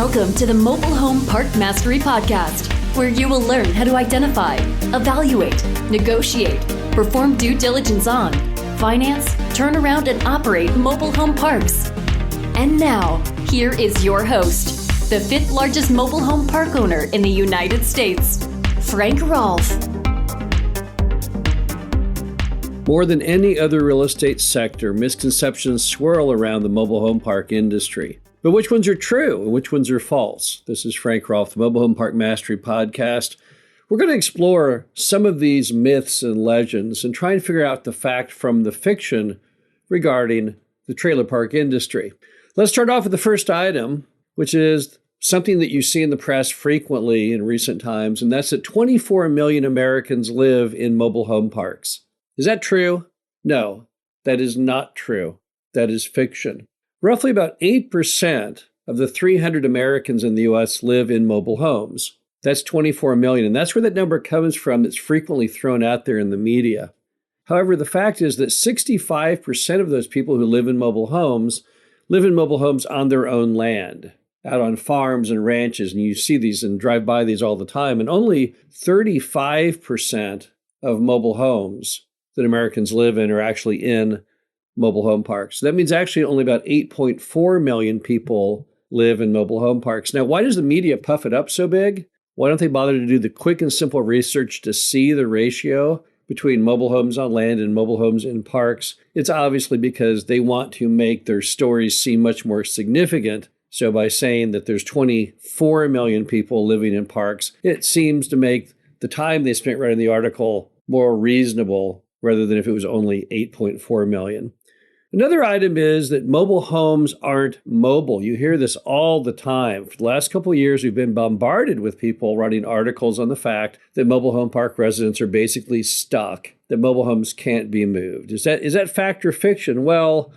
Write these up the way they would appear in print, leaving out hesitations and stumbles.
Welcome to the Mobile Home Park Mastery Podcast, where you will learn how to identify, evaluate, negotiate, perform due diligence on, finance, turn around, and operate mobile home parks. And now, here is your host, the fifth largest mobile home park owner in the United States, Frank Rolfe. More than any other real estate sector, misconceptions swirl around the mobile home park industry. But which ones are true and which ones are false? This is Frank Rolfe, the Mobile Home Park Mastery Podcast. We're going to explore some of these myths and legends and try and figure out the fact from the fiction regarding the trailer park industry. Let's start off with the first item, which is something that you see in the press frequently in recent times, and that's that 24 million Americans live in mobile home parks. Is that true? No, that is not true. That is fiction. Roughly about 8% of the 300 Americans in the U.S. live in mobile homes. That's 24 million, and that's where that number comes from that's frequently thrown out there in the media. However, the fact is that 65% of those people who live in mobile homes on their own land, out on farms and ranches, and you see these and drive by these all the time, and only 35% of mobile homes that Americans live in are actually in mobile home parks. That means actually only about 8.4 million people live in mobile home parks. Now, why does the media puff it up so big? Why don't they bother to do the quick and simple research to see the ratio between mobile homes on land and mobile homes in parks? It's obviously because they want to make their stories seem much more significant. So by saying that there's 24 million people living in parks, it seems to make the time they spent writing the article more reasonable rather than if it was only 8.4 million. Another item is that mobile homes aren't mobile. You hear this all the time. For the last couple of years, we've been bombarded with people writing articles on the fact that mobile home park residents are basically stuck, that mobile homes can't be moved. Is that fact or fiction? Well,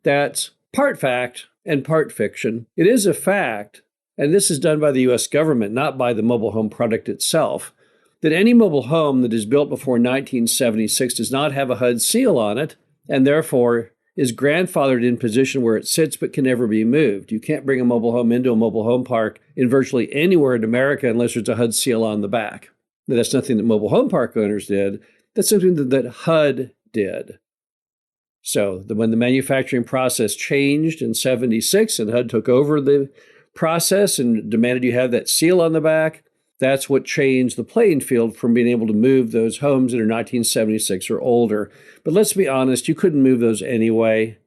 that's part fact and part fiction. It is a fact, and this is done by the U.S. government, not by the mobile home product itself, that any mobile home that is built before 1976 does not have a HUD seal on it, and therefore is grandfathered in position where it sits but can never be moved. You can't bring a mobile home into a mobile home park in virtually anywhere in America unless there's a HUD seal on the back. Now, that's nothing that mobile home park owners did. That's something that HUD did. So when the manufacturing process changed in 76 and HUD took over the process and demanded you have that seal on the back, that's what changed the playing field from being able to move those homes that are 1976 or older. But let's be honest, you couldn't move those anyway.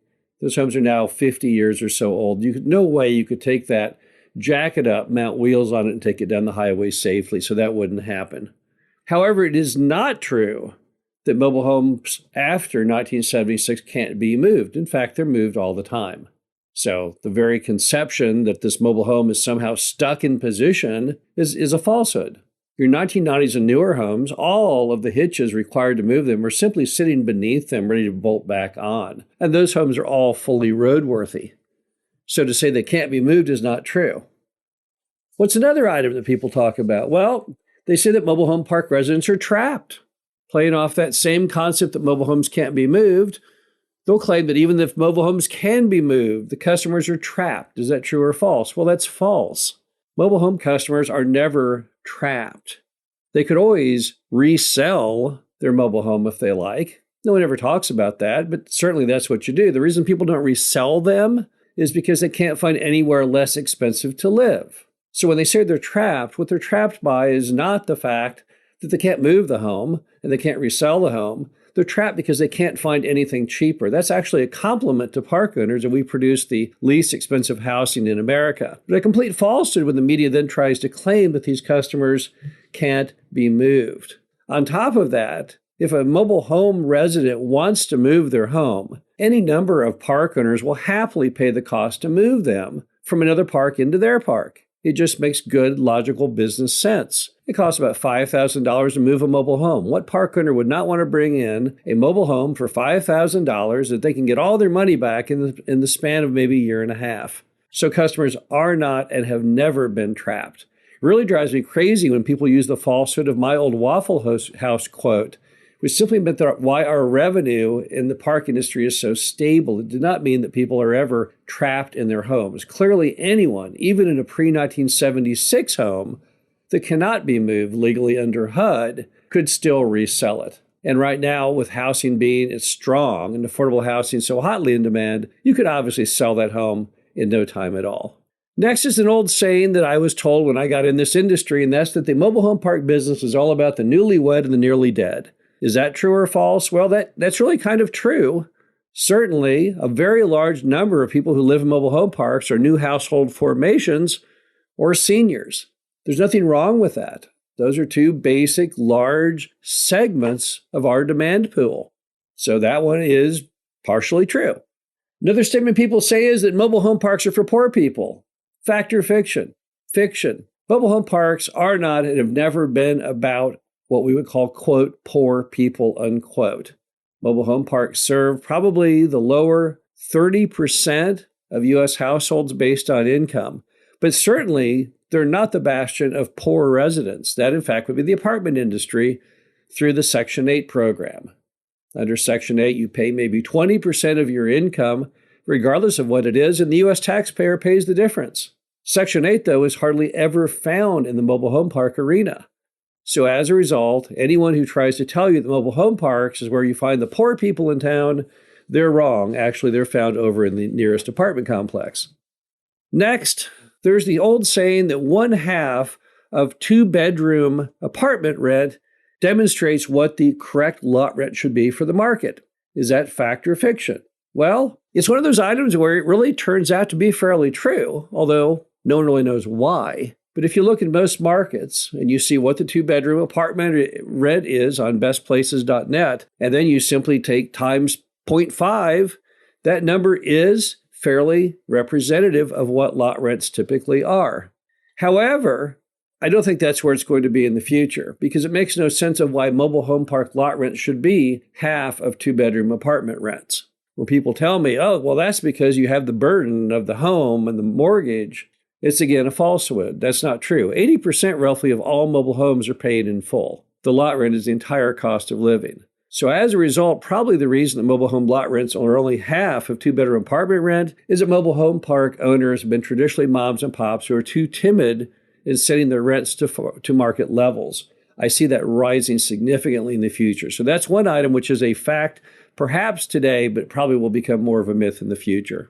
Those homes are now 50 years or so old. No way you could take that, jack it up, mount wheels on it, and take it down the highway safely, so that wouldn't happen. However, it is not true that mobile homes after 1976 can't be moved. In fact, they're moved all the time. So the very conception that this mobile home is somehow stuck in position is a falsehood. Your 1990s and newer homes, all of the hitches required to move them are simply sitting beneath them, ready to bolt back on. And those homes are all fully roadworthy. So to say they can't be moved is not true. What's another item that people talk about? Well, they say that mobile home park residents are trapped. Playing off that same concept that mobile homes can't be moved, they'll claim that even if mobile homes can be moved, the customers are trapped. Is that true or false? Well, that's false. Mobile home customers are never trapped. They could always resell their mobile home if they like. No one ever talks about that, but certainly that's what you do. The reason people don't resell them is because they can't find anywhere less expensive to live. So when they say they're trapped, what they're trapped by is not the fact that they can't move the home and they can't resell the home. They're trapped because they can't find anything cheaper. That's actually a compliment to park owners, and we produce the least expensive housing in America. But a complete falsehood when the media then tries to claim that these customers can't be moved. On top of that, if a mobile home resident wants to move their home, any number of park owners will happily pay the cost to move them from another park into their park. It just makes good, logical business sense. It costs about $5,000 to move a mobile home. What park owner would not want to bring in a mobile home for $5,000 that they can get all their money back in the span of maybe a year and a half? So customers are not and have never been trapped. It really drives me crazy when people use the falsehood of my old Waffle House quote, which simply meant that why our revenue in the park industry is so stable. It did not mean that people are ever trapped in their homes. Clearly, anyone, even in a pre-1976 home that cannot be moved legally under HUD, could still resell it. And right now, with housing being as strong and affordable housing so hotly in demand, you could obviously sell that home in no time at all. Next is an old saying that I was told when I got in this industry, and that's that the mobile home park business is all about the newlywed and the nearly dead. Is that true or false? Well, that's really kind of true. Certainly, a very large number of people who live in mobile home parks are new household formations or seniors. There's nothing wrong with that. Those are two basic, large segments of our demand pool. So that one is partially true. Another statement people say is that mobile home parks are for poor people. Fact or fiction? Fiction. Mobile home parks are not and have never been about what we would call, quote, poor people, unquote. Mobile home parks serve probably the lower 30% of U.S. households based on income. But certainly, they're not the bastion of poor residents. That, in fact, would be the apartment industry through the Section 8 program. Under Section 8, you pay maybe 20% of your income, regardless of what it is, and the U.S. taxpayer pays the difference. Section 8, though, is hardly ever found in the mobile home park arena. So as a result, anyone who tries to tell you that mobile home parks is where you find the poor people in town, they're wrong. Actually, they're found over in the nearest apartment complex. Next, there's the old saying that 1/2 of 2-bedroom apartment rent demonstrates what the correct lot rent should be for the market. Is that fact or fiction? Well, it's one of those items where it really turns out to be fairly true, although no one really knows why. But if you look at most markets and you see what the 2-bedroom apartment rent is on bestplaces.net, and then you simply take times 0.5, that number is fairly representative of what lot rents typically are. However, I don't think that's where it's going to be in the future, because it makes no sense of why mobile home park lot rent should be half of 2-bedroom apartment rents. When people tell me, oh, well, that's because you have the burden of the home and the mortgage, it's again a falsehood. That's not true. 80% roughly of all mobile homes are paid in full. The lot rent is the entire cost of living. So as a result, probably the reason that mobile home lot rents are only half of 2-bedroom apartment rent is that mobile home park owners have been traditionally moms and pops who are too timid in setting their rents to market levels. I see that rising significantly in the future. So that's one item which is a fact perhaps today, but probably will become more of a myth in the future.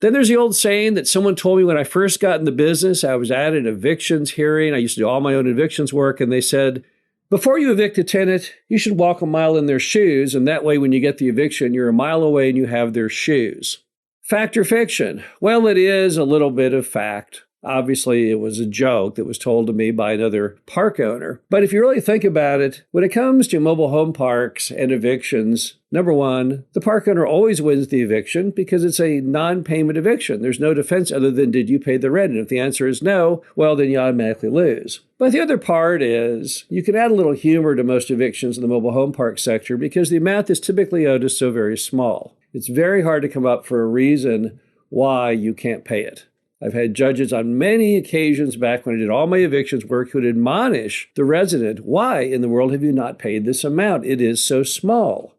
Then there's the old saying that someone told me when I first got in the business. I was at an evictions hearing. I used to do all my own evictions work, and they said, before you evict a tenant, you should walk a mile in their shoes, and that way when you get the eviction, you're a mile away and you have their shoes. Fact or fiction? Well, it is a little bit of fact. Obviously, it was a joke that was told to me by another park owner. But if you really think about it, when it comes to mobile home parks and evictions, number one, the park owner always wins the eviction because it's a non-payment eviction. There's no defense other than, did you pay the rent? And if the answer is no, well, then you automatically lose. But the other part is you can add a little humor to most evictions in the mobile home park sector because the amount that's typically owed is so very small. It's very hard to come up for a reason why you can't pay it. I've had judges on many occasions back when I did all my evictions work who would admonish the resident, why in the world have you not paid this amount? It is so small.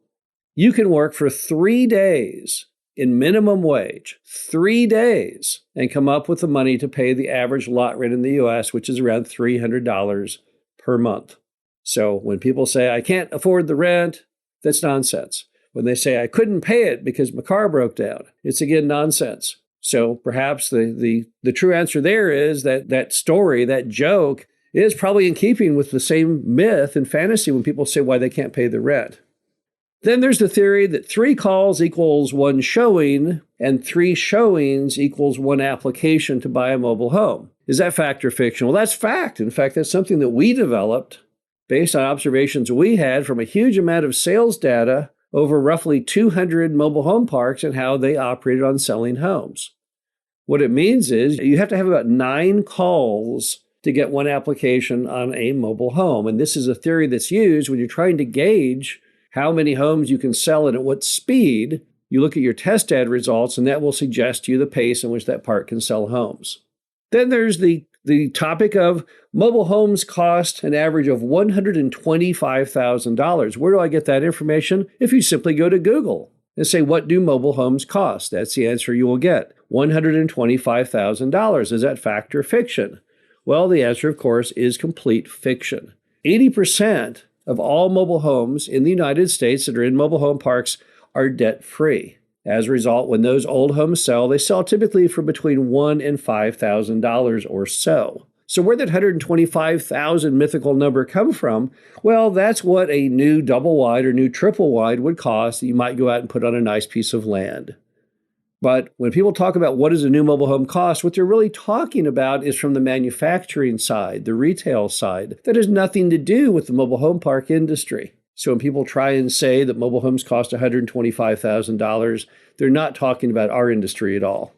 You can work for 3 days in minimum wage, 3 days, and come up with the money to pay the average lot rent in the U.S., which is around $300 per month. So when people say, I can't afford the rent, that's nonsense. When they say, I couldn't pay it because my car broke down, it's again nonsense. So perhaps the true answer there is that story, that joke, is probably in keeping with the same myth and fantasy when people say why they can't pay the rent. Then there's the theory that 3 calls equals 1 showing, and 3 showings equals 1 application to buy a mobile home. Is that fact or fiction? Well, that's fact. In fact, that's something that we developed based on observations we had from a huge amount of sales data over roughly 200 mobile home parks and how they operated on selling homes. What it means is you have to have about 9 calls to get 1 application on a mobile home. And this is a theory that's used when you're trying to gauge how many homes you can sell and at what speed. You look at your test ad results, and that will suggest to you the pace in which that park can sell homes. Then there's the The topic of mobile homes cost an average of $125,000. Where do I get that information? If you simply go to Google and say, what do mobile homes cost? That's the answer you will get. $125,000. Is that fact or fiction? Well, the answer, of course, is complete fiction. 80% of all mobile homes in the United States that are in mobile home parks are debt-free. As a result, when those old homes sell, they sell typically for between $1,000 and $5,000 or so. So where did $125,000 mythical number come from? Well, that's what a new double wide or new triple wide would cost that you might go out and put on a nice piece of land. But when people talk about what does a new mobile home cost, what they're really talking about is from the manufacturing side, the retail side. That has nothing to do with the mobile home park industry. So when people try and say that mobile homes cost $125,000, they're not talking about our industry at all.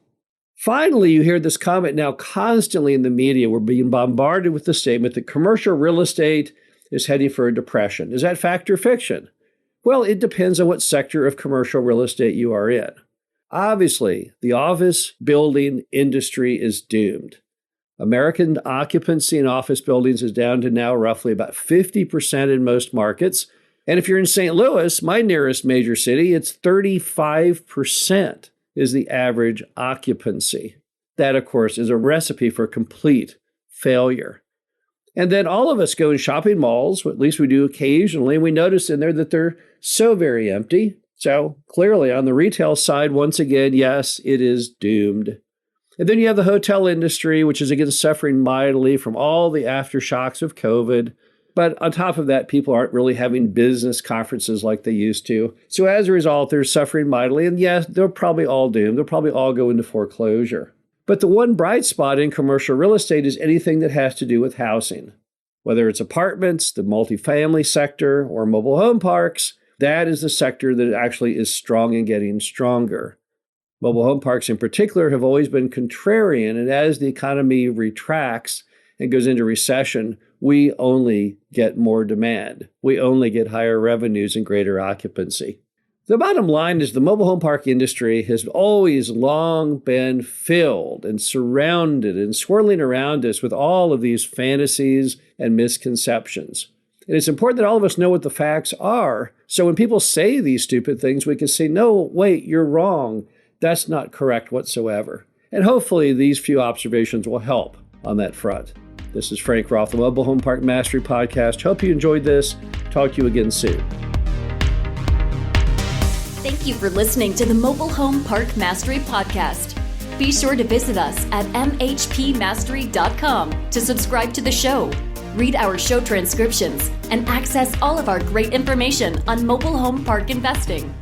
Finally, you hear this comment now constantly in the media. We're being bombarded with the statement that commercial real estate is heading for a depression. Is that fact or fiction? Well, it depends on what sector of commercial real estate you are in. Obviously, the office building industry is doomed. American occupancy in office buildings is down to now roughly about 50% in most markets. And if you're in St. Louis, my nearest major city, it's 35% is the average occupancy. That, of course, is a recipe for complete failure. And then all of us go in shopping malls, at least we do occasionally, and we notice in there that they're so very empty. So clearly on the retail side, once again, yes, it is doomed. And then you have the hotel industry, which is again suffering mightily from all the aftershocks of COVID. But on top of that, people aren't really having business conferences like they used to. So as a result, they're suffering mightily. And yes, they're probably all doomed. They'll probably all go into foreclosure. But the one bright spot in commercial real estate is anything that has to do with housing. Whether it's apartments, the multifamily sector, or mobile home parks, that is the sector that actually is strong and getting stronger. Mobile home parks in particular have always been contrarian, and as the economy retracts and goes into recession, we only get more demand. We only get higher revenues and greater occupancy. The bottom line is the mobile home park industry has always long been filled and surrounded and swirling around us with all of these fantasies and misconceptions. And it's important that all of us know what the facts are. So when people say these stupid things, we can say, no, wait, you're wrong. That's not correct whatsoever. And hopefully these few observations will help on that front. This is Frank Roth, the Mobile Home Park Mastery Podcast. Hope you enjoyed this. Talk to you again soon. Thank you for listening to the Mobile Home Park Mastery Podcast. Be sure to visit us at mhpmastery.com to subscribe to the show, read our show transcriptions, and access all of our great information on mobile home park investing.